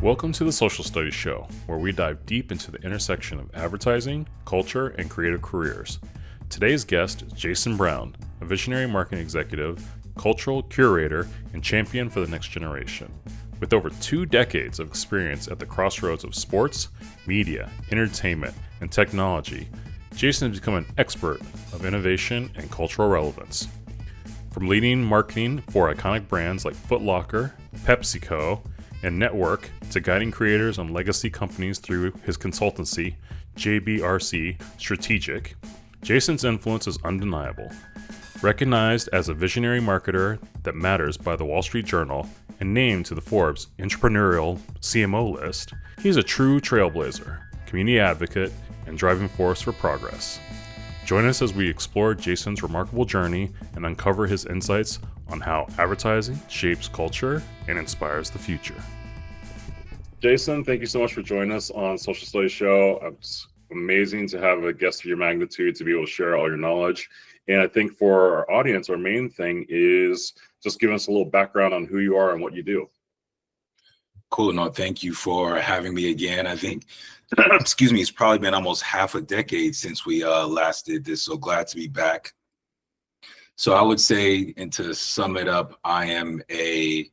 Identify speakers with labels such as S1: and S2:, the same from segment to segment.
S1: Welcome to the Social Studies Show, where we dive deep into the intersection of advertising, culture, and creative careers. Today's guest is Jason Brown, a visionary marketing executive, cultural curator, and champion for the next generation. With over 2 decades of experience at the crossroads of sports, media, entertainment, and technology, Jason has become an expert of innovation and cultural relevance. From leading marketing for iconic brands like Foot Locker, PepsiCo, and NTWRK to guiding creators on legacy companies through his consultancy, JBRC Strategic, Jason's influence is undeniable. Recognized as a visionary marketer that matters by the Wall Street Journal and named to the Forbes Entrepreneurial CMO list, he's a true trailblazer, community advocate, and driving force for progress. Join us as we explore Jason's remarkable journey and uncover his insights on how advertising shapes culture and inspires the future. Jason, thank you so much for joining us on Social Studies Show. It's amazing to have a guest of your magnitude to be able to share all your knowledge. And I think for our audience, our main thing is just giving us a little background on who you are and what you do.
S2: Cool. No, thank you for having me again. I think, it's probably been almost half a decade since we last did this. So glad to be back. So I would say, and to sum it up, I am a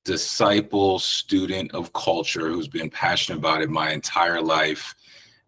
S2: disciple student of culture who's been passionate about it my entire life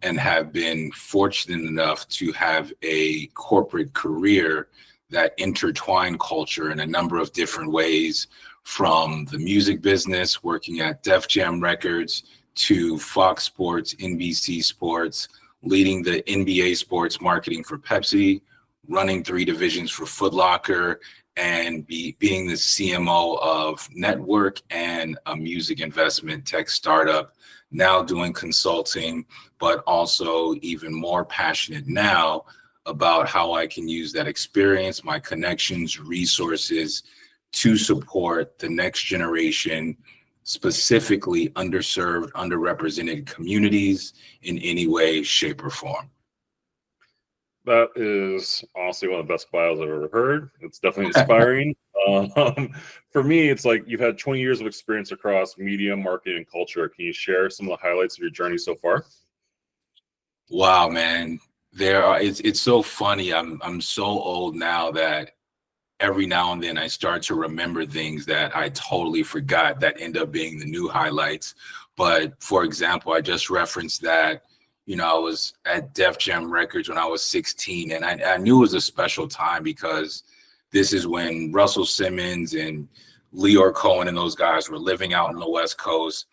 S2: and have been fortunate enough to have a corporate career that intertwined culture in a number of different ways, from the music business, working at Def Jam Records, to Fox Sports, NBC Sports, leading the NBA sports marketing for Pepsi, running 3 divisions for Foot Locker, and being the CMO of NTWRK and a music investment tech startup, now doing consulting, but also even more passionate now about how I can use that experience, my connections, resources to support the next generation, specifically underserved, underrepresented communities in any way, shape, or form.
S1: That is honestly one of the best bios I've ever heard. It's definitely inspiring. For me, it's like you've had 20 years of experience across media, marketing, and culture. Can you share some of the highlights of your journey so far?
S2: Wow, man. It's so funny. I'm so old now that every now and then I start to remember things that I totally forgot that end up being the new highlights. But for example, I just referenced that, I was at Def Jam Records when I was 16, and I knew it was a special time because this is when Russell Simmons and Leor Cohen and those guys were living out on the West Coast.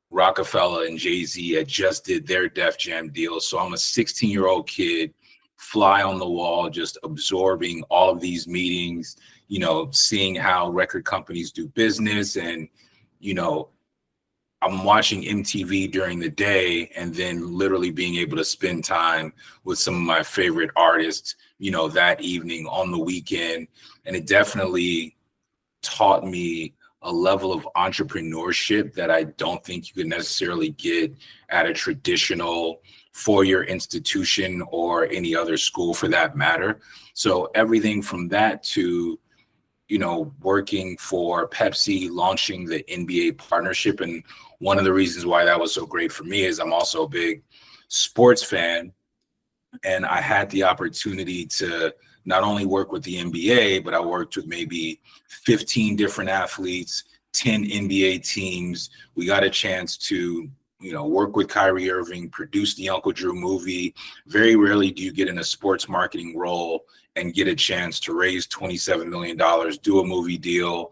S2: Rockefeller and Jay-Z had just did their Def Jam deal. So I'm a 16-year-old kid, fly on the wall, just absorbing all of these meetings, seeing how record companies do business. And, I'm watching MTV during the day and then literally being able to spend time with some of my favorite artists, that evening on the weekend. And it definitely taught me a level of entrepreneurship that I don't think you could necessarily get at a traditional 4-year institution or any other school for that matter. So everything from that to, working for Pepsi, launching the NBA partnership. And one of the reasons why that was so great for me is I'm also a big sports fan. And I had the opportunity to not only work with the NBA, but I worked with maybe 15 different athletes, 10 NBA teams. We got a chance to, work with Kyrie Irving, produce the Uncle Drew movie. Very rarely do you get in a sports marketing role and get a chance to raise $27 million, do a movie deal.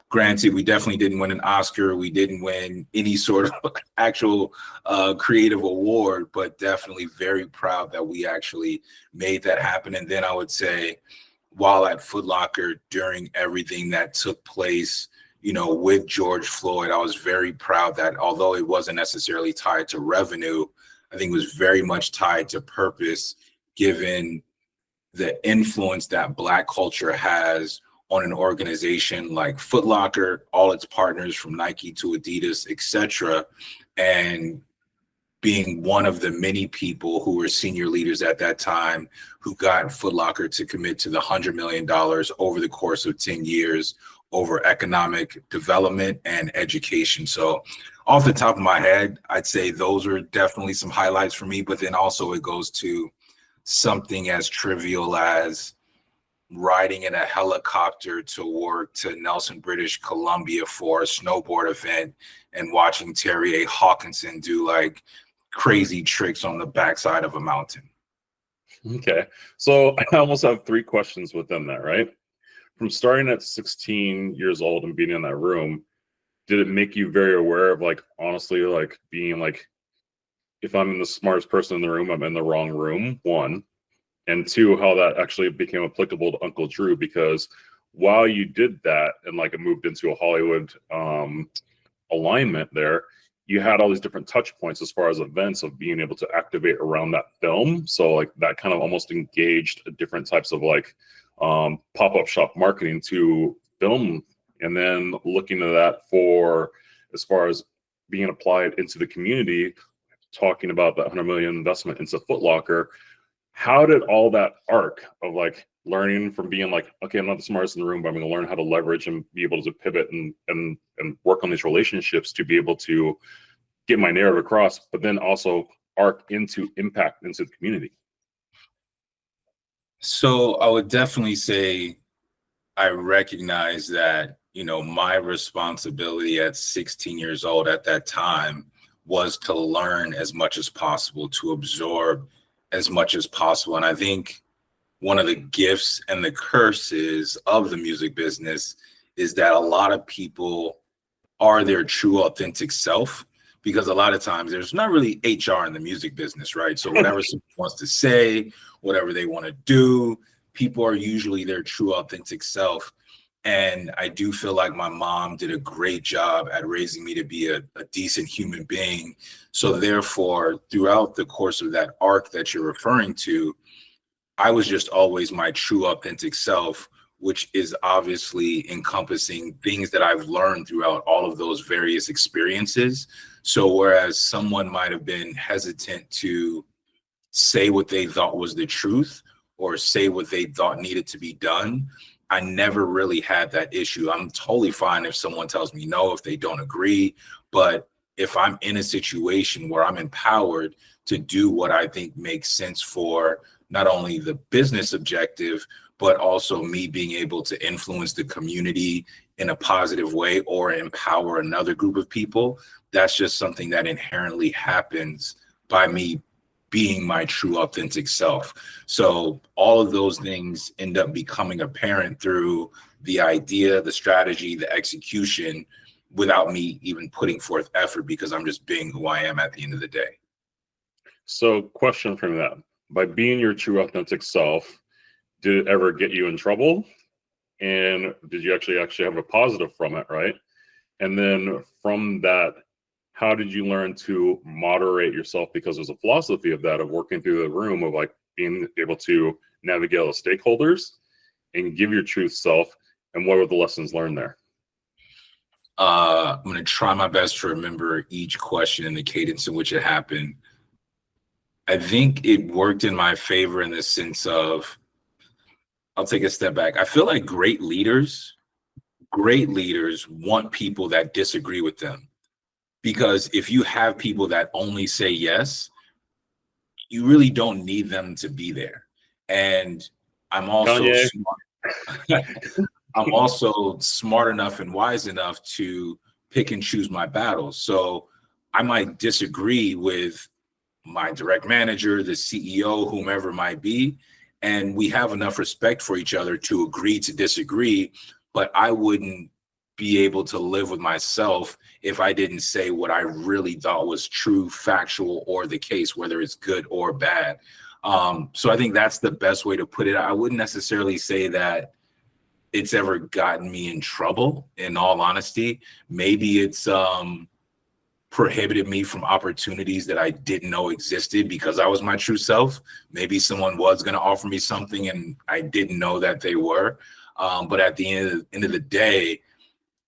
S2: Granted, we definitely didn't win an Oscar. We didn't win any sort of actual creative award, but definitely very proud that we actually made that happen. And then I would say, while at Foot Locker, during everything that took place, with George Floyd, I was very proud that although it wasn't necessarily tied to revenue, I think it was very much tied to purpose, given the influence that Black culture has on an organization like Foot Locker, all its partners from Nike to Adidas, etc., and being one of the many people who were senior leaders at that time who got Foot Locker to commit to the $100 million over the course of 10 years over economic development and education. So off the top of my head, I'd say those are definitely some highlights for me. But then also it goes to something as trivial as riding in a helicopter to work to Nelson, British Columbia for a snowboard event and watching Terry A. Hawkinson do like crazy tricks on the backside of a mountain.
S1: Okay. So I almost have 3 questions within that, right? From starting at 16 years old and being in that room, did it make you very aware of like, honestly, like being like, if I'm the smartest person in the room, I'm in the wrong room, 1. And 2, how that actually became applicable to Uncle Drew, because while you did that and like it moved into a Hollywood alignment there, you had all these different touch points as far as events of being able to activate around that film. So like that kind of almost engaged different types of like pop-up shop marketing to film, and then looking at that for as far as being applied into the community, talking about that $100 million investment into Foot Locker. How did all that arc of like learning from being like, okay, I'm not the smartest in the room, but I'm going to learn how to leverage and be able to pivot and work on these relationships to be able to get my narrative across, but then also arc into impact into the community?
S2: So I would definitely say I recognize that, my responsibility at 16 years old at that time was to learn as much as possible, to absorb as much as possible. And I think one of the gifts and the curses of the music business is that a lot of people are their true authentic self, because a lot of times there's not really HR in the music business, right? So whatever someone wants to say, whatever they want to do, people are usually their true authentic self. And I do feel like my mom did a great job at raising me to be a decent human being. So therefore, throughout the course of that arc that you're referring to, I was just always my true authentic self, which is obviously encompassing things that I've learned throughout all of those various experiences. So whereas someone might have been hesitant to say what they thought was the truth or say what they thought needed to be done, I never really had that issue. I'm totally fine if someone tells me no, if they don't agree. But if I'm in a situation where I'm empowered to do what I think makes sense for not only the business objective, but also me being able to influence the community in a positive way or empower another group of people, that's just something that inherently happens by me being my true authentic self. So all of those things end up becoming apparent through the idea, the strategy, the execution, without me even putting forth effort, because I'm just being who I am at the end of the day.
S1: So question from that, by being your true authentic self, did it ever get you in trouble? And did you actually have a positive from it, right? And then from that, how did you learn to moderate yourself? Because there's a philosophy of that, of working through the room, of like being able to navigate all the stakeholders and give your true self. And what were the lessons learned there?
S2: I'm going to try my best to remember each question and the cadence in which it happened. I think it worked in my favor in the sense of, I'll take a step back. I feel like great leaders want people that disagree with them. Because if you have people that only say yes, you really don't need them to be there. And I'm also I'm also smart enough and wise enough to pick and choose my battles. So I might disagree with my direct manager, the CEO, whomever it might be, and we have enough respect for each other to agree to disagree, but I wouldn't be able to live with myself if I didn't say what I really thought was true, factual, or the case, whether it's good or bad. So I think that's the best way to put it. I wouldn't necessarily say that it's ever gotten me in trouble, in all honesty. Maybe it's prohibited me from opportunities that I didn't know existed because I was my true self. Maybe someone was going to offer me something and I didn't know that they were. But at the end of the day,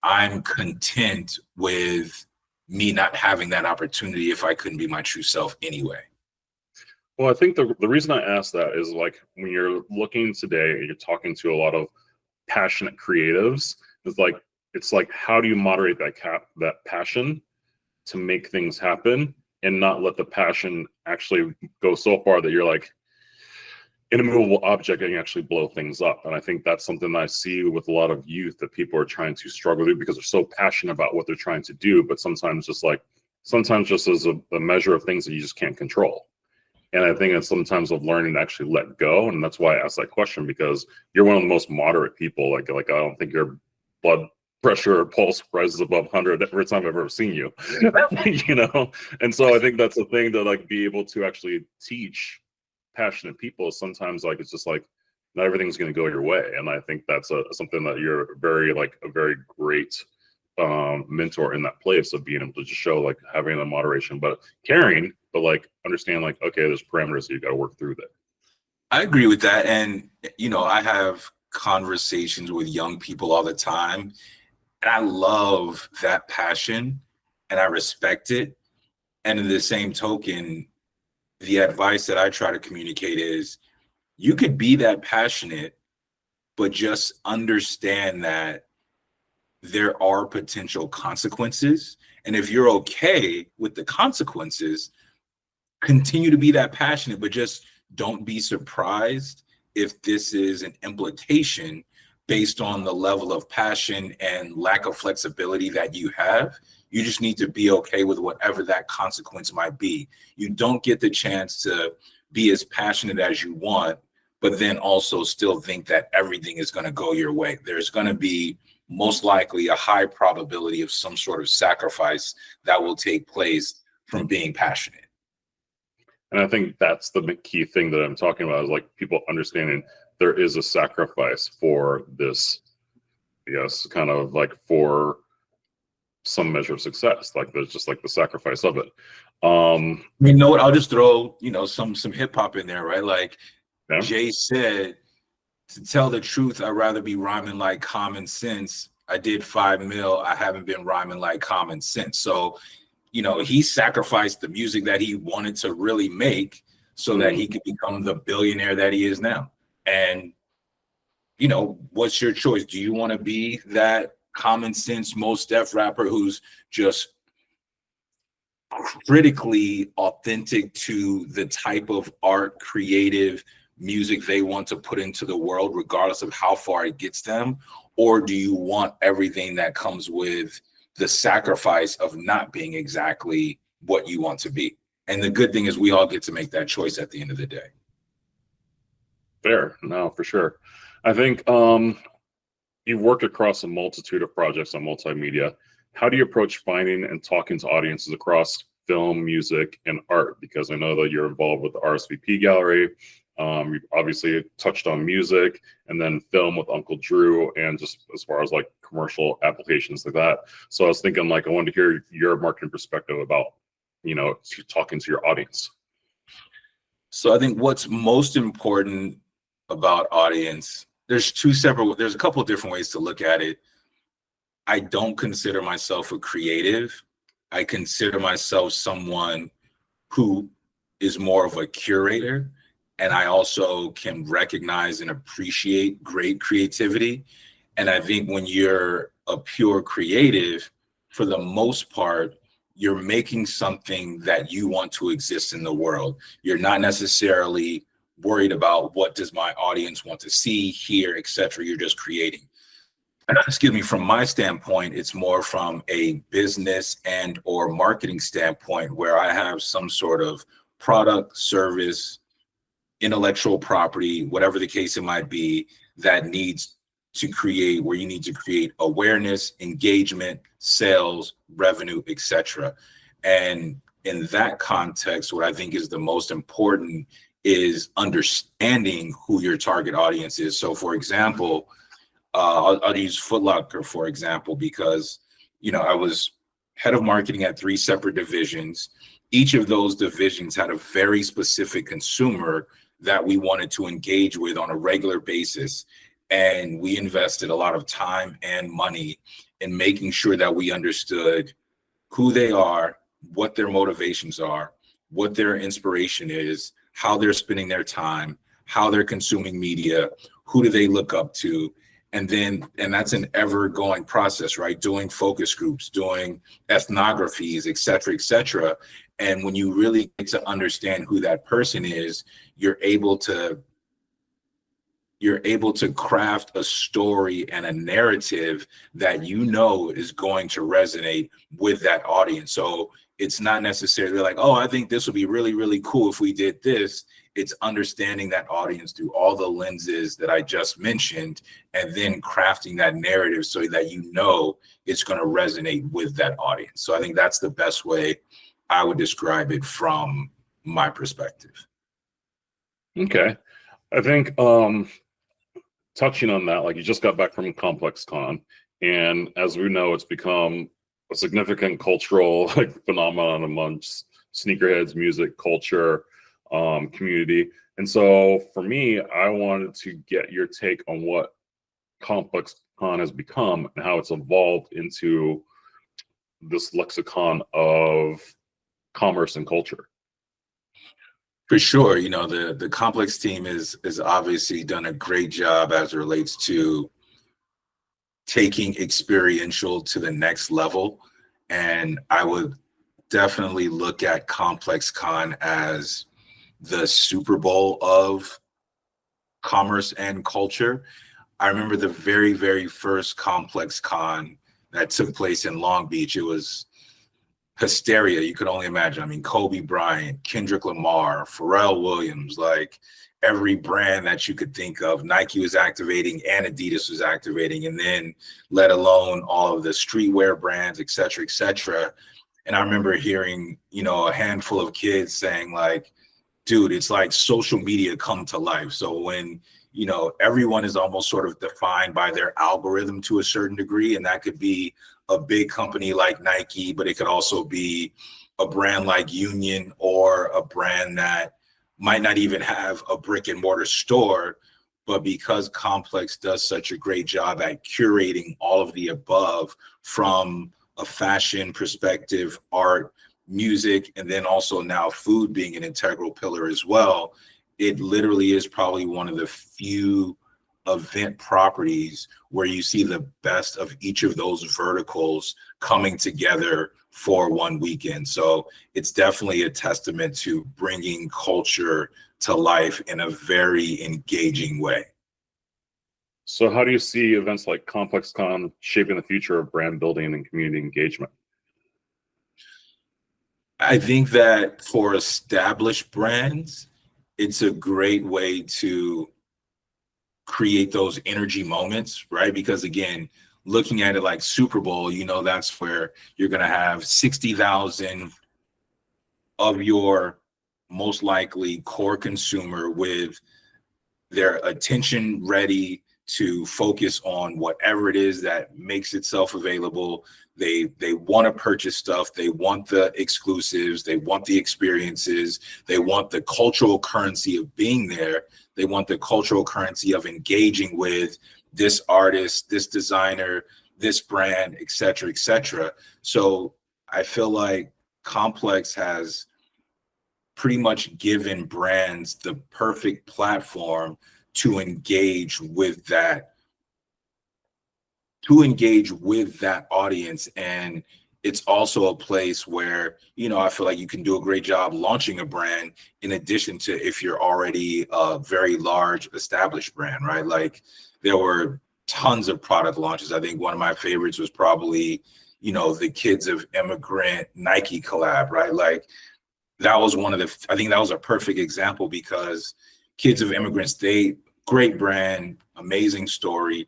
S2: I'm content with me not having that opportunity if I couldn't be my true self anyway.
S1: Well, I think the reason I ask that is like when you're looking today, you're talking to a lot of passionate creatives. It's like how do you moderate that passion to make things happen and not let the passion actually go so far that you're like an immovable object and actually blow things up. And I think that's something that I see with a lot of youth, that people are trying to struggle with because they're so passionate about what they're trying to do, but sometimes just as a measure of things that you just can't control. And I think it's sometimes of learning to actually let go. And that's why I asked that question, because you're one of the most moderate people. Like I don't think your blood pressure or pulse rises above 100 every time I've ever seen you, you know? And so I think that's the thing to like be able to actually teach passionate people. Sometimes like, it's just like, not everything's going to go your way. And I think that's something that you're a very great mentor in that place of being able to just show like having the moderation, but caring, but like understand like, okay, there's parameters that you got to work through that.
S2: I agree with that. And, you know, I have conversations with young people all the time, and I love that passion and I respect it. And in the same token, the advice that I try to communicate is you could be that passionate, but just understand that there are potential consequences. And if you're okay with the consequences, continue to be that passionate, but just don't be surprised if this is an implication based on the level of passion and lack of flexibility that you have. You just need to be okay with whatever that consequence might be. You don't get the chance to be as passionate as you want, but then also still think that everything is going to go your way. There's going to be most likely a high probability of some sort of sacrifice that will take place from being passionate.
S1: And I think that's the key thing that I'm talking about, is like people understanding there is a sacrifice for this, yes, kind of like for some measure of success. Like there's just like the sacrifice of it.
S2: You know what? I'll just throw, you know, some hip hop in there, right? Like
S1: yeah.
S2: Jay said, to tell the truth, I'd rather be rhyming like common sense. I did 5 mil. I haven't been rhyming like common sense. So, you know, he sacrificed the music that he wanted to really make so that he could become the billionaire that he is now. And, you know, what's your choice? Do you want to be that common sense, most def rapper who's just critically authentic to the type of art, creative music they want to put into the world, regardless of how far it gets them? Or do you want everything that comes with the sacrifice of not being exactly what you want to be? And the good thing is we all get to make that choice at the end of the day.
S1: Fair. No, for sure. I think you've worked across a multitude of projects on multimedia. How do you approach finding and talking to audiences across film, music, and art? Because I know that you're involved with the RSVP Gallery. You've obviously touched on music, and then film with Uncle Drew, and just as far as like commercial applications like that. So I was thinking, like, I wanted to hear your marketing perspective about, you know, talking to your audience.
S2: So I think what's most important about audience, there's a couple of different ways to look at it. I don't consider myself a creative. I consider myself someone who is more of a curator. And I also can recognize and appreciate great creativity. And I think when you're a pure creative, for the most part, you're making something that you want to exist in the world. You're not necessarily worried about what does my audience want to see, hear, etc. You're just creating. Excuse me, from my standpoint, it's more from a business and or marketing standpoint, where I have some sort of product, service, intellectual property, whatever the case it might be, that needs to create, where you need to create awareness, engagement, sales, revenue, etc. And in that context, what I think is the most important is understanding who your target audience is. So for example, I'll use Foot Locker, for example, because, you know, I was head of marketing at 3 separate divisions. Each of those divisions had a very specific consumer that we wanted to engage with on a regular basis. And we invested a lot of time and money in making sure that we understood who they are, what their motivations are, what their inspiration is, how they're spending their time, how they're consuming media, who do they look up to. And that's an ever going process, right? Doing focus groups, doing ethnographies, et cetera, et cetera. And when you really get to understand who that person is, you're able to craft a story and a narrative that you know is going to resonate with that audience. So it's not necessarily like, oh, I think this would be really, really cool if we did this. It's understanding that audience through all the lenses that I just mentioned, and then crafting that narrative so that you know it's going to resonate with that audience. So I think that's the best way I would describe it from my perspective.
S1: Okay. I think touching on that, like you just got back from Complex Con, and as we know, it's become a significant cultural like phenomenon amongst sneakerheads, music, culture, community. And so for me, I wanted to get your take on what Complex Con has become and how it's evolved into this lexicon of commerce and culture.
S2: For sure, you know, the Complex team is obviously done a great job as it relates to taking experiential to the next level. And I would definitely look at Complex Con as the Super Bowl of commerce and culture. I remember the very, very first Complex Con that took place in Long Beach. It was hysteria. You could only imagine. I mean, Kobe Bryant, Kendrick Lamar, Pharrell Williams, like every brand that you could think of. Nike was activating and Adidas was activating, and then let alone all of the streetwear brands, et cetera, et cetera. And I remember hearing, you know, a handful of kids saying like, dude, it's like social media come to life. So when, you know, everyone is almost sort of defined by their algorithm to a certain degree, and that could be a big company like Nike, but it could also be a brand like Union or a brand that might not even have a brick and mortar store. But because Complex does such a great job at curating all of the above from a fashion perspective, art, music, and then also now food being an integral pillar as well, it literally is probably one of the few event properties where you see the best of each of those verticals coming together for one weekend. So it's definitely a testament to bringing culture to life in a very engaging way.
S1: So how do you see events like Complex Con shaping the future of brand building and community engagement?
S2: I think that for established brands, it's a great way to create those energy moments, right? Because again, looking at it like Super Bowl, you know, that's where you're going to have 60,000 of your most likely core consumer with their attention ready to focus on whatever it is that makes itself available. They want to purchase stuff. They want the exclusives. They want the experiences. They want the cultural currency of being there. They want the cultural currency of engaging with this artist, this designer, this brand, et cetera, et cetera. So I feel like Complex has pretty much given brands the perfect platform to engage with that audience. And it's also a place where, you know, I feel like you can do a great job launching a brand in addition to if you're already a very large established brand, right? Like there were tons of product launches. I think one of my favorites was probably, you know, the Kids of Immigrant Nike collab, right? Like that was I think that was a perfect example because Kids of Immigrants, great brand, amazing story.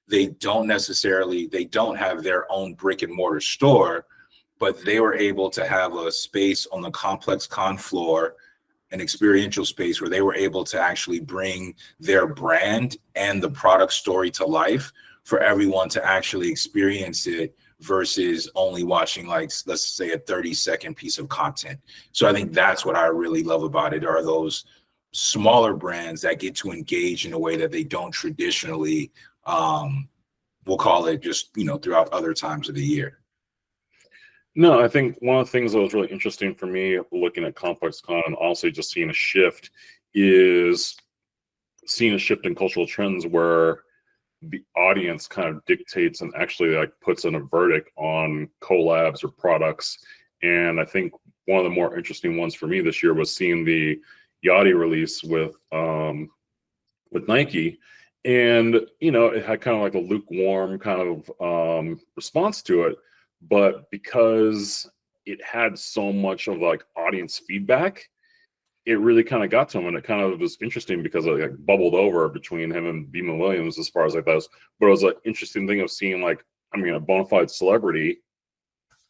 S2: They don't have their own brick and mortar store, but they were able to have a space on the Complex Con floor, an experiential space where they were able to actually bring their brand and the product story to life for everyone to actually experience it versus only watching, like, let's say a 30-second piece of content. So I think that's what I really love about it, are those smaller brands that get to engage in a way that they don't traditionally, we'll call it, just, you know, throughout other times of the year.
S1: No, I think one of the things that was really interesting for me looking at Complex Con and also just seeing a shift in cultural trends where the audience kind of dictates and actually like puts in a verdict on collabs or products. And I think one of the more interesting ones for me this year was seeing the Yachty release with Nike. And, you know, it had kind of like a lukewarm kind of response to it. But because it had so much of like audience feedback, it really kind of got to him, and it kind of was interesting because it like bubbled over between him and Beeman Williams as far as like that. But it was an interesting thing of seeing like, I mean, a bona fide celebrity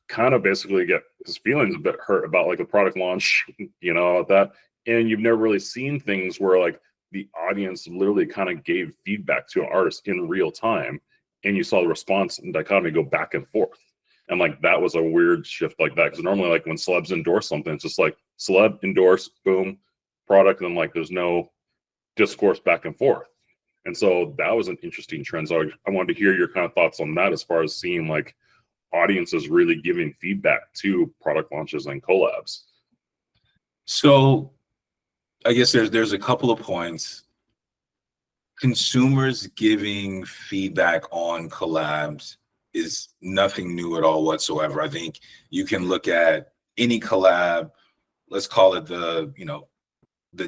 S1: kind of basically get his feelings a bit hurt about like a product launch, you know, that. And you've never really seen things where like the audience literally kind of gave feedback to an artist in real time, and you saw the response and dichotomy go back and forth. And like that was a weird shift like that, because normally like when celebs endorse something, it's just like celeb endorse, boom, product, and then like there's no discourse back and forth. And so that was an interesting trend. So I wanted to hear your kind of thoughts on that as far as seeing like audiences really giving feedback to product launches and collabs.
S2: So I guess there's a couple of points. Consumers giving feedback on collabs is nothing new at all whatsoever. I think you can look at any collab, let's call it the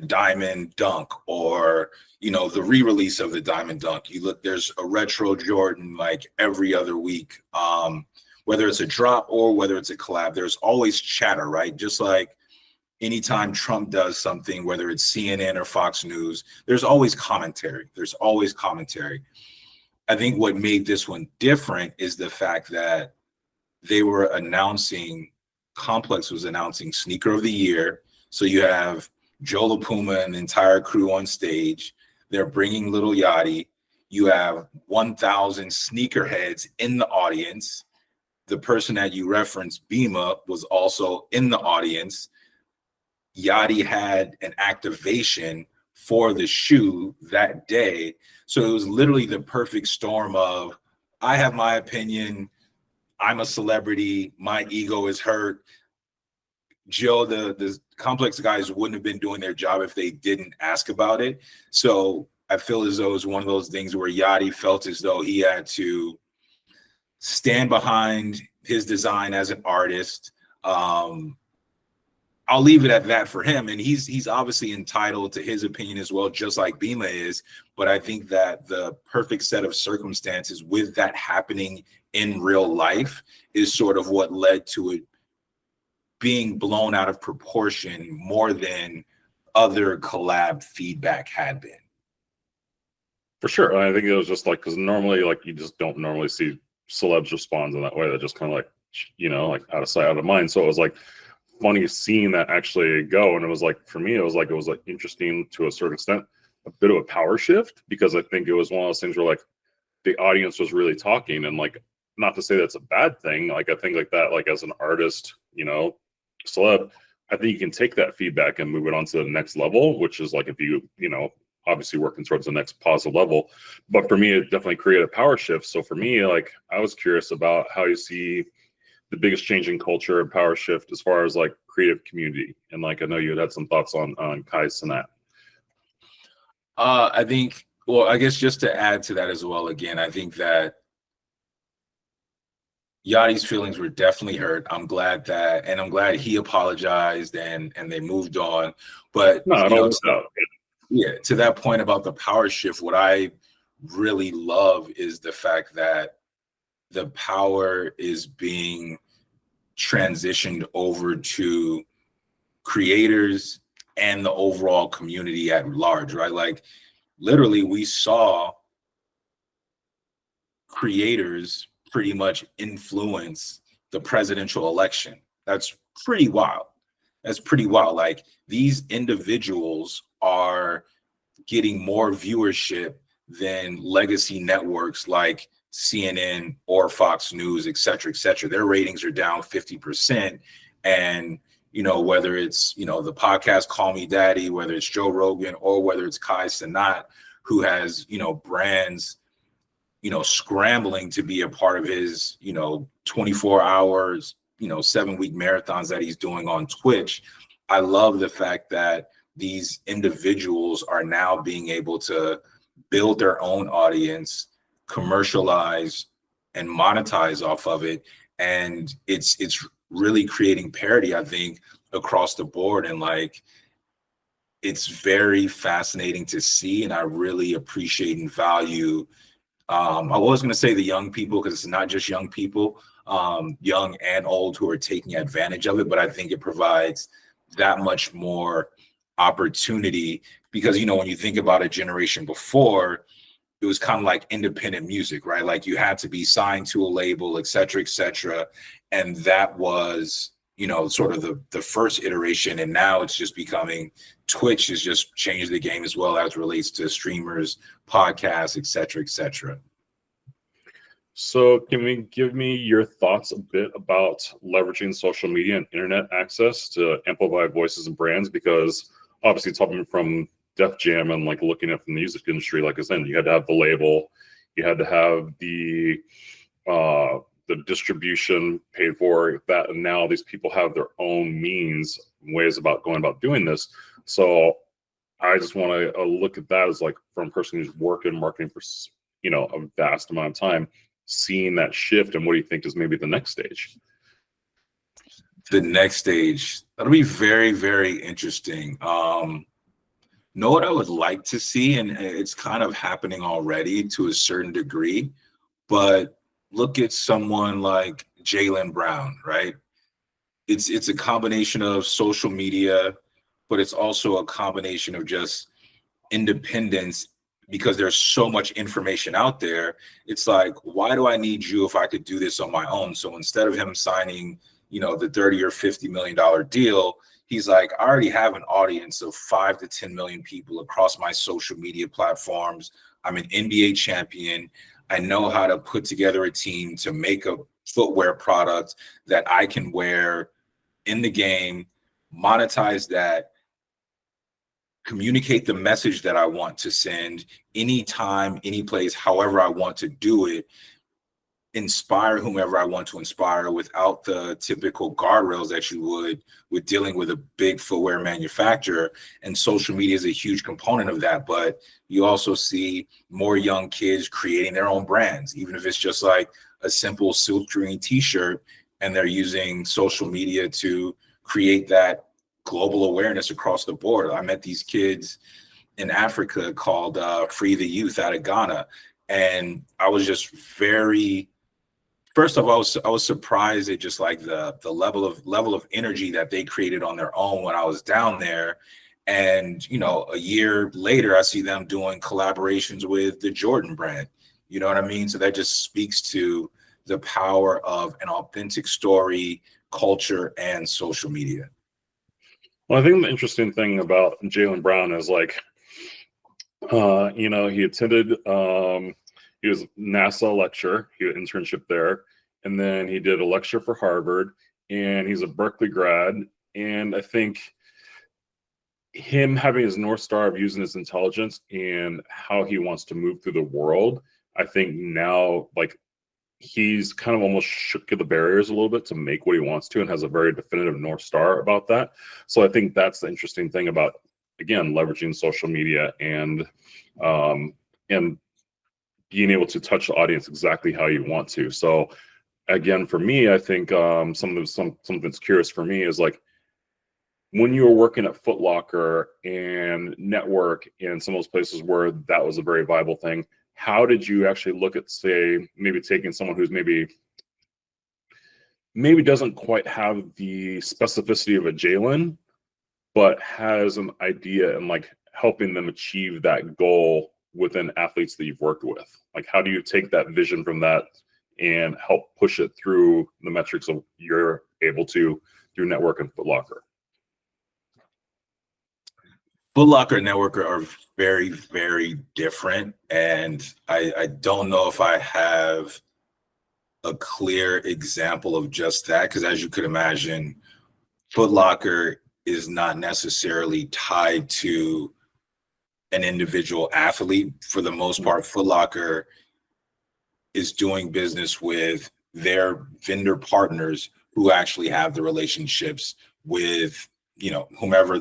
S2: Diamond Dunk, or, you know, the re-release of the Diamond Dunk. You look, there's a retro Jordan like every other week. Whether it's a drop or whether it's a collab, there's always chatter, right? Just like anytime Trump does something, whether it's CNN or Fox News, there's always commentary. There's always commentary. I think what made this one different is the fact that they were announcing, Complex was announcing Sneaker of the Year. So you have Joe LaPuma and the entire crew on stage. They're bringing Little Yachty. You have 1,000 sneakerheads in the audience. The person that you referenced, Bima, was also in the audience. Yachty had an activation for the shoe that day. So it was literally the perfect storm of, I have my opinion, I'm a celebrity, my ego is hurt. Joe, the Complex guys wouldn't have been doing their job if they didn't ask about it. So I feel as though it's one of those things where Yachty felt as though he had to stand behind his design as an artist. I'll leave it at that for him. And he's obviously entitled to his opinion as well, just like Bima is. But I think that the perfect set of circumstances with that happening in real life is sort of what led to it being blown out of proportion more than other collab feedback had been.
S1: For sure. And I think it was just like, because normally like you just don't normally see celebs respond in that way. They're just kind of like, you know, like out of sight, out of mind. So it was like funny seeing that actually go. And it was like, for me, it was like interesting to a certain extent, a bit of a power shift, because I think it was one of those things where like the audience was really talking, and like, not to say that's a bad thing. Like, I think like that, like as an artist, you know, celeb, I think you can take that feedback and move it on to the next level, which is like, if you know, obviously working towards the next positive level. But for me, it definitely created a power shift. So for me, like, I was curious about how you see the biggest change in culture and power shift as far as like creative community. And like, I know you had some thoughts on Kai Cenat.
S2: I think, well, I guess just to add to that as well, again, I think that Yachty's feelings were definitely hurt. I'm glad he apologized and they moved on. But
S1: no,
S2: you know, to that point about the power shift, what I really love is the fact that the power is being transitioned over to creators and the overall community at large, right? Like, literally, we saw creators pretty much influence the presidential election. That's pretty wild. Like, these individuals are getting more viewership than legacy networks like CNN or Fox News, et cetera, et cetera. Their ratings are down 50%. And, you know, whether it's, you know, the podcast Call Me Daddy, whether it's Joe Rogan, or whether it's Kai Cenat, who has, you know, brands, you know, scrambling to be a part of his, you know, 24 hours, you know, 7-week marathons that he's doing on Twitch. I love the fact that these individuals are now being able to build their own audience, commercialize and monetize off of it. And it's really creating parity, I think, across the board. And like, it's very fascinating to see, and I really appreciate and value. I was going to say the young people, because it's not just young people, young and old, who are taking advantage of it, but I think it provides that much more opportunity, because, you know, when you think about a generation before, it was kind of like independent music, right? Like you had to be signed to a label, et cetera, et cetera. And that was, you know, sort of the first iteration. And now it's just becoming, Twitch has just changed the game as well, as relates to streamers, podcasts, et cetera, et cetera.
S1: So can we give me your thoughts a bit about leveraging social media and internet access to amplify voices and brands? Because obviously talking from Def Jam and like looking at the music industry, like I said, you had to have the label, you had to have the distribution paid for that, and now these people have their own means, ways about going about doing this. So I just want to look at that as like, from a person who's worked in marketing for, you know, a vast amount of time, seeing that shift, and what do you think is maybe the next stage?
S2: The next stage, that'll be very, very interesting. Know what I would like to see, and it's kind of happening already to a certain degree, but look at someone like Jaylen Brown, right? It's a combination of social media, but it's also a combination of just independence, because there's so much information out there. It's like, why do I need you if I could do this on my own? So instead of him signing, you know, the $30 or $50 million deal, he's like, I already have an audience of 5 to 10 million people across my social media platforms. I'm an NBA champion. I know how to put together a team to make a footwear product that I can wear in the game, monetize that, communicate the message that I want to send anytime, any place, however I want to do it, inspire whomever I want to inspire without the typical guardrails that you would with dealing with a big footwear manufacturer. And social media is a huge component of that. But you also see more young kids creating their own brands, even if it's just like a simple silk screen t-shirt, and they're using social media to create that global awareness across the board. I met these kids in Africa called Free the Youth out of Ghana. And I was just very, first of all, I was surprised at just like the level of energy that they created on their own when I was down there. And, you know, a year later, I see them doing collaborations with the Jordan brand. You know what I mean? So that just speaks to the power of an authentic story, culture, and social media.
S1: Well, I think the interesting thing about Jaylen Brown is like, you know, he attended, he was NASA lecturer, he had an internship there, and then he did a lecture for Harvard, and he's a Berkeley grad. And I think him having his North Star of using his intelligence and how he wants to move through the world, I think now, like, he's kind of almost shook the barriers a little bit to make what he wants to, and has a very definitive North Star about that. So I think that's the interesting thing about, again, leveraging social media and being able to touch the audience exactly how you want to. So again, for me, I think something that's curious for me is like, when you were working at Foot Locker and NTWRK and some of those places where that was a very viable thing, how did you actually look at, say, maybe taking someone who's maybe doesn't quite have the specificity of a Jaylen, but has an idea, and like helping them achieve that goal within athletes that you've worked with? Like, how do you take that vision from that and help push it through the metrics of you're able to through NTWRK and Foot Locker?
S2: Foot Locker and NTWRK are very, very different. And I don't know if I have a clear example of just that, because as you could imagine, Foot Locker is not necessarily tied to an individual athlete. For the most part, Foot Locker is doing business with their vendor partners who actually have the relationships with, you know,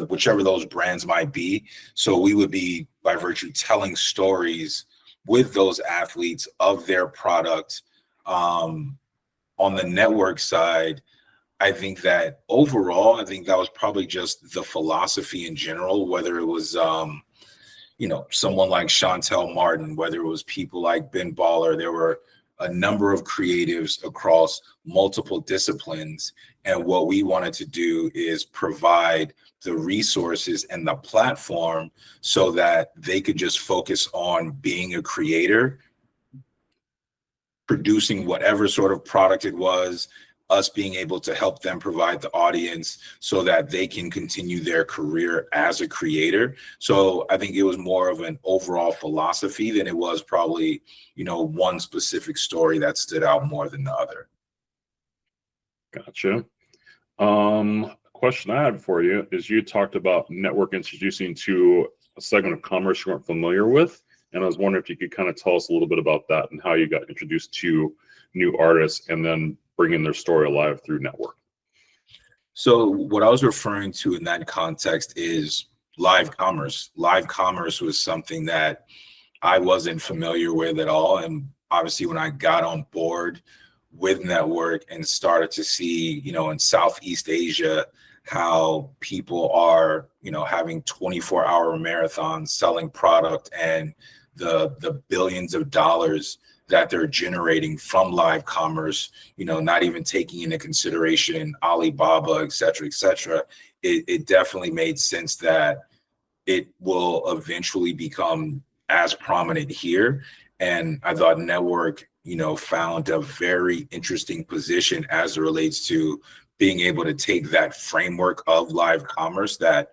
S2: whichever those brands might be. So we would be, by virtue, telling stories with those athletes of their product. On the network side, I think that overall, I think that was probably just the philosophy in general, whether it was, someone like Chantel Martin, whether it was people like Ben Baller. There were a number of creatives across multiple disciplines. And what we wanted to do is provide the resources and the platform so that they could just focus on being a creator, producing whatever sort of product it was, us being able to help them provide the audience so that they can continue their career as a creator. So I think it was more of an overall philosophy than it was probably, one specific story that stood out more than the other.
S1: Gotcha. Question I had for you is, you talked about network introducing to a segment of commerce you weren't familiar with. And I was wondering if you could kind of tell us a little bit about that and how you got introduced to new artists and then bringing their story alive through network.
S2: So what I was referring to in that context is live commerce. Live commerce was something that I wasn't familiar with at all. And obviously when I got on board with network and started to see, in Southeast Asia, how people are, having 24-hour marathons selling product, and the billions of dollars that they're generating from live commerce, not even taking into consideration Alibaba, et cetera, it definitely made sense that it will eventually become as prominent here. And I thought network, found a very interesting position as it relates to being able to take that framework of live commerce that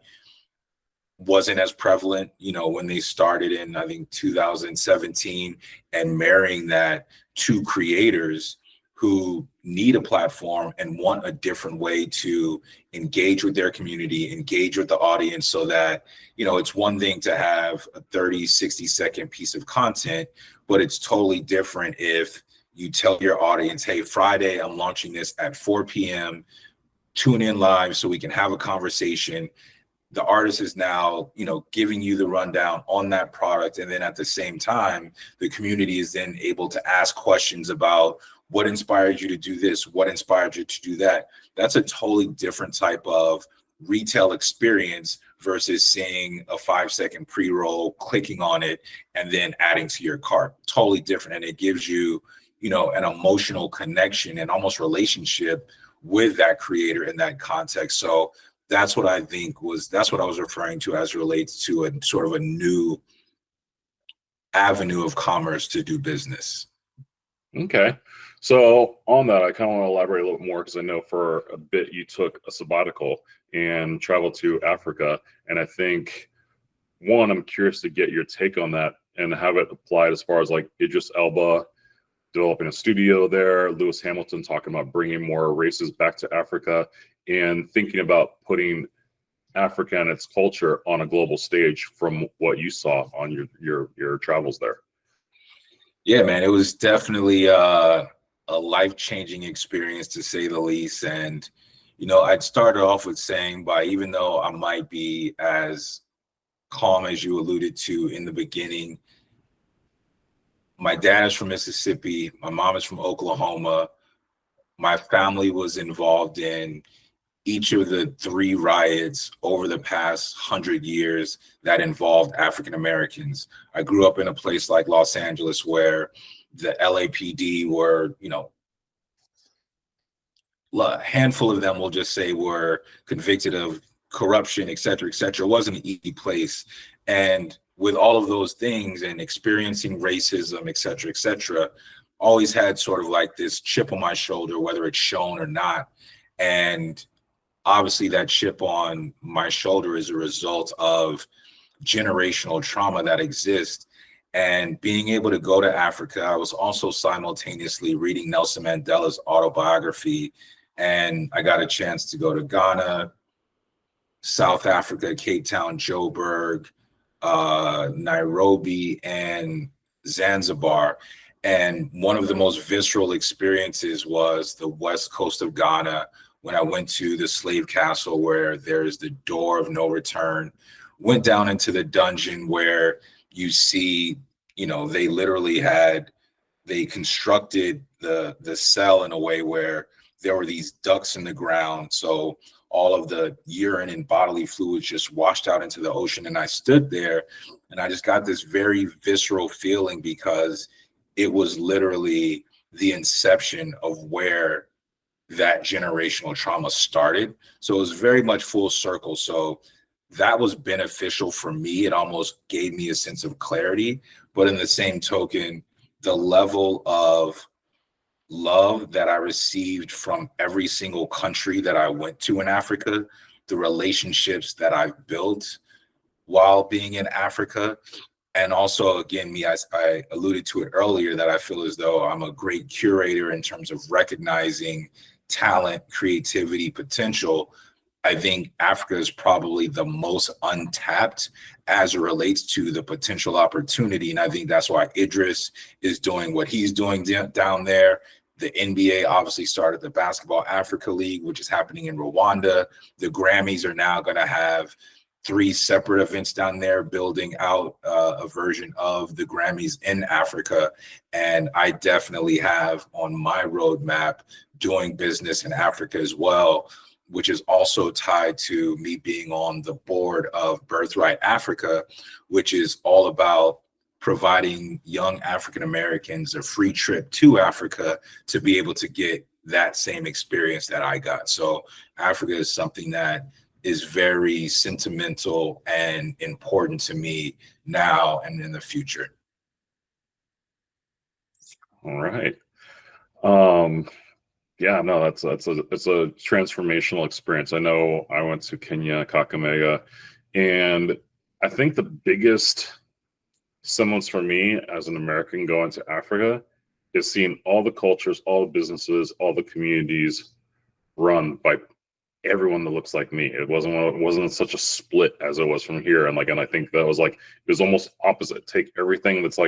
S2: wasn't as prevalent, when they started in, I think, 2017, and marrying that to creators who need a platform and want a different way to engage with their community, engage with the audience, so that, it's one thing to have a 30, 60-second piece of content, but it's totally different if you tell your audience, hey, Friday, I'm launching this at 4 p.m., tune in live so we can have a conversation. The artist is now, giving you the rundown on that product. And then at the same time, the community is then able to ask questions about what inspired you to do this, what inspired you to do that. That's a totally different type of retail experience versus seeing a 5-second pre-roll, clicking on it, and then adding to your cart. Totally different. And it gives you, an emotional connection and almost relationship with that creator in that context. So that's what I was referring to as relates to a sort of a new avenue of commerce to do business.
S1: Okay. So on that, I kind of want to elaborate a little bit more, because I know for a bit you took a sabbatical and traveled to Africa. And I think, one, I'm curious to get your take on that and have it applied as far as like Idris Elba developing a studio there, Lewis Hamilton talking about bringing more races back to Africa, and thinking about putting Africa and its culture on a global stage from what you saw on your travels there.
S2: Yeah, man, it was definitely a life-changing experience, to say the least. And, I'd started off with saying, even though I might be as calm as you alluded to in the beginning, my dad is from Mississippi, my mom is from Oklahoma. My family was involved in each of the 3 riots over the past 100 years that involved African Americans. I grew up in a place like Los Angeles where the LAPD were, a handful of them, we'll just say, were convicted of corruption, et cetera, et cetera. It wasn't an easy place. And with all of those things and experiencing racism, et cetera, always had sort of like this chip on my shoulder, whether it's shown or not. And obviously that chip on my shoulder is a result of generational trauma that exists. And being able to go to Africa, I was also simultaneously reading Nelson Mandela's autobiography. And I got a chance to go to Ghana, South Africa, Cape Town, Joburg, Nairobi, and Zanzibar. And one of the most visceral experiences was the west coast of Ghana, when I went to the slave castle where there's the door of no return, went down into the dungeon where you see they literally they constructed the cell in a way where there were these ducts in the ground. So all of the urine and bodily fluids just washed out into the ocean. And I stood there and I just got this very visceral feeling because it was literally the inception of where that generational trauma started. So it was very much full circle. So that was beneficial for me. It almost gave me a sense of clarity. But in the same token, the level of love that I received from every single country that I went to in Africa, the relationships that I've built while being in Africa, and also, again, I alluded to it earlier, that I feel as though I'm a great curator in terms of recognizing talent, creativity, potential. I think Africa is probably the most untapped as it relates to the potential opportunity. And I think that's why Idris is doing what he's doing down there. The NBA obviously started the Basketball Africa League, which is happening in Rwanda. The Grammys are now going to have 3 separate events down there, building out a version of the Grammys in Africa. And I definitely have on my roadmap doing business in Africa as well, which is also tied to me being on the board of Birthright Africa, which is all about providing young African Americans a free trip to Africa to be able to get that same experience that I got. So Africa is something that is very sentimental and important to me now and in the future.
S1: All right. Yeah, no, it's a transformational experience. I know I went to Kenya, Kakamega, and I think the biggest semblance for me as an American going to Africa is seeing all the cultures, all the businesses, all the communities run by everyone that looks like me. It wasn't such a split as it was from here. And I think that was it was almost opposite. Take everything that's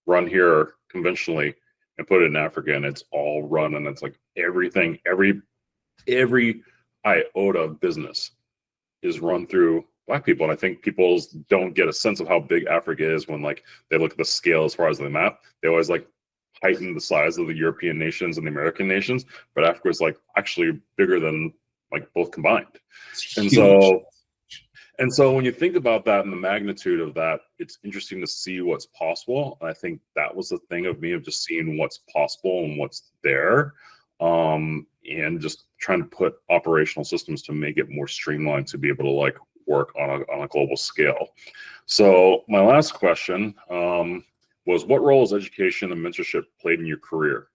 S1: run here conventionally and put it in Africa, and it's all run, and it's everything, every iota of business is run through Black people. And I think people don't get a sense of how big Africa is when they look at the scale as far as the map. They always heighten the size of the European nations and the American nations, but Africa is actually bigger than both combined. And so when you think about that and the magnitude of that, it's interesting to see what's possible. And I think that was the thing of just seeing what's possible and what's there, and just trying to put operational systems to make it more streamlined to be able to work on a global scale. So my last question was, what role has education and mentorship played in your career?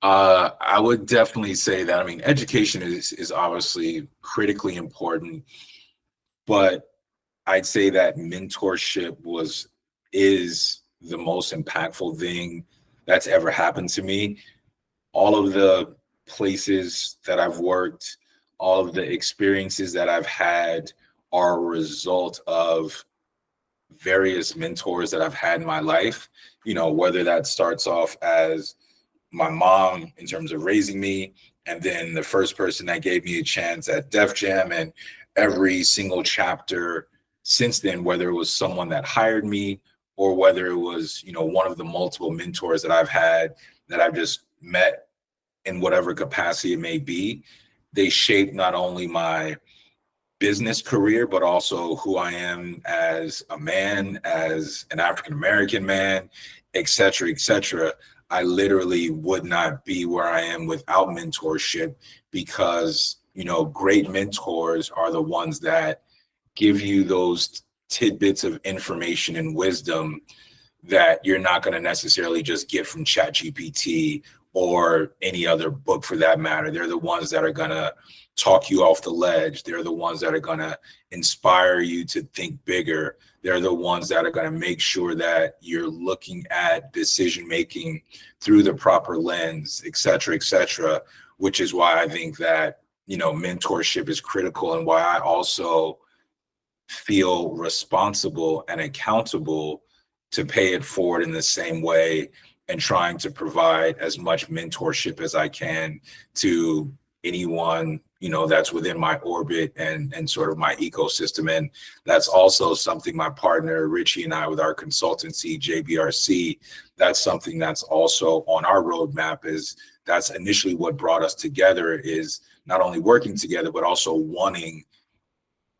S2: I would definitely say that. Education is obviously critically important, but I'd say that mentorship is the most impactful thing that's ever happened to me. All of the places that I've worked, all of the experiences that I've had are a result of various mentors that I've had in my life, whether that starts off as my mom in terms of raising me, and then the first person that gave me a chance at Def Jam, and every single chapter since then, whether it was someone that hired me or whether it was, one of the multiple mentors that I've had that I've just met in whatever capacity it may be, they shape not only my business career, but also who I am as a man, as an African-American man, et cetera, et cetera. I literally would not be where I am without mentorship, because, great mentors are the ones that give you those tidbits of information and wisdom that you're not going to necessarily just get from ChatGPT or any other book for that matter. They're the ones that are going to talk you off the ledge. They're the ones that are going to inspire you to think bigger. They're the ones that are going to make sure that you're looking at decision making through the proper lens, et cetera, which is why I think that, mentorship is critical, and why I also feel responsible and accountable to pay it forward in the same way, and trying to provide as much mentorship as I can to anyone that's within my orbit and sort of my ecosystem. And that's also something my partner Richie and I, with our consultancy JBRC, that's something that's also on our roadmap. Is that's initially what brought us together, is not only working together but also wanting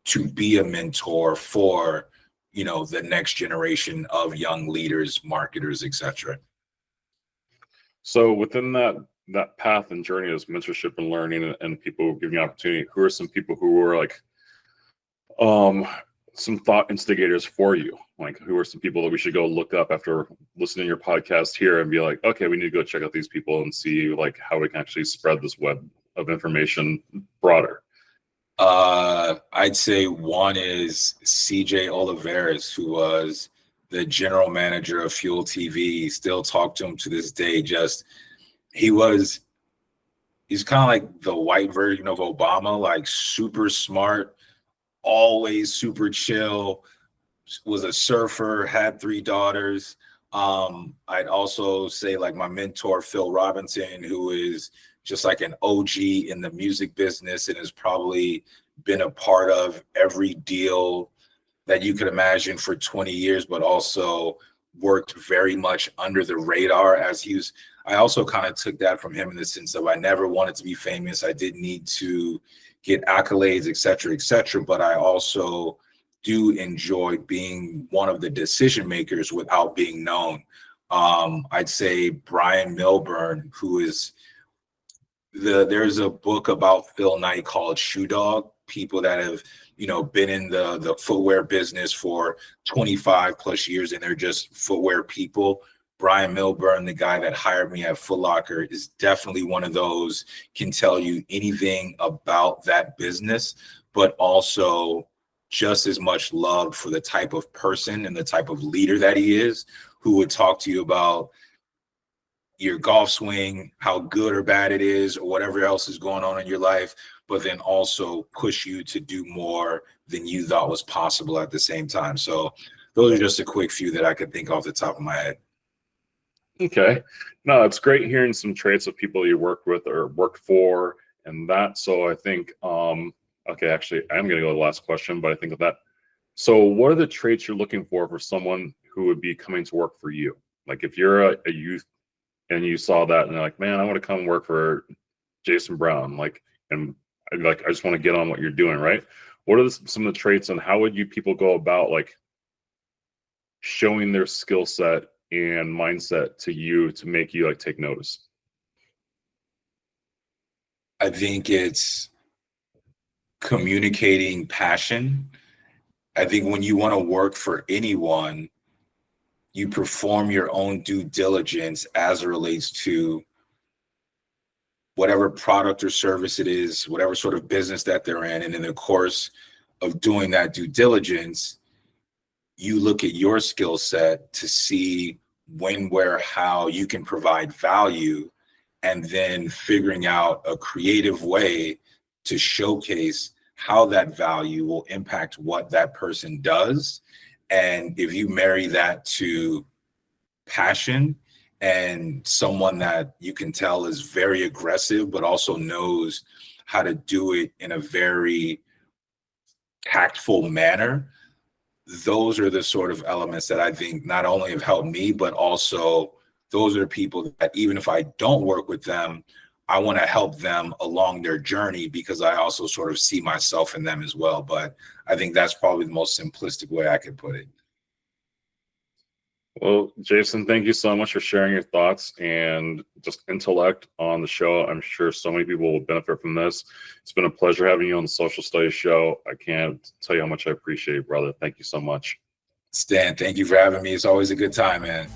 S2: to be a mentor for the next generation of young leaders, marketers, etc.
S1: So within that path and journey as mentorship and learning and people giving you opportunity, who are some people who were like some thought instigators for you? Like, who are some people that we should go look up after listening to your podcast here and be like, okay, we need to go check out these people and see like how we can actually spread this web of information broader?
S2: I'd say one is CJ Oliveras, who was the general manager of Fuel TV. Still talk to him to this day. Just he's kind of like the white version of Obama, like super smart, always super chill, was a surfer, had 3 daughters. I'd also say like my mentor, Phil Robinson, who is just like an OG in the music business and has probably been a part of every deal that you could imagine for 20 years, but also worked very much under the radar as he was. I also kind of took that from him in the sense of I never wanted to be famous. I didn't need to get accolades, et cetera, but I also do enjoy being one of the decision makers without being known. I'd say Brian Milburn, who is there's a book about Phil Knight called Shoe Dog, people that have, been in the footwear business for 25 plus years and they're just footwear people. Brian Milburn, the guy that hired me at Foot Locker, is definitely one of those, can tell you anything about that business, but also just as much love for the type of person and the type of leader that he is, who would talk to you about your golf swing, how good or bad it is, or whatever else is going on in your life, but then also push you to do more than you thought was possible at the same time. So those are just a quick few that I could think off the top of my head.
S1: Okay. No, it's great hearing some traits of people you worked with or worked for and that. So I think, okay, actually, I'm going to go to the last question, but I think of that. So what are the traits you're looking for someone who would be coming to work for you? Like if you're a youth and you saw that and they're like, man, I want to come work for Jason Brown, and I just want to get on what you're doing, right? What are some of the traits and how would people go about like showing their skill set and mindset to you to make you like take notice?
S2: I think it's communicating passion. I think when you want to work for anyone, you perform your own due diligence as it relates to whatever product or service it is, whatever sort of business that they're in. And in the course of doing that due diligence, you look at your skill set to see when, where, how you can provide value, and then figuring out a creative way to showcase how that value will impact what that person does. And if you marry that to passion and someone that you can tell is very aggressive, but also knows how to do it in a very tactful manner, those are the sort of elements that I think not only have helped me, but also those are people that even if I don't work with them, I want to help them along their journey because I also sort of see myself in them as well. But I think that's probably the most simplistic way I could put it.
S1: Well, Jason, thank you so much for sharing your thoughts and just intellect on the show. I'm sure so many people will benefit from this. It's been a pleasure having you on the Social Studies Show. I can't tell you how much I appreciate it, brother. Thank you so much.
S2: Stan, thank you for having me. It's always a good time, man.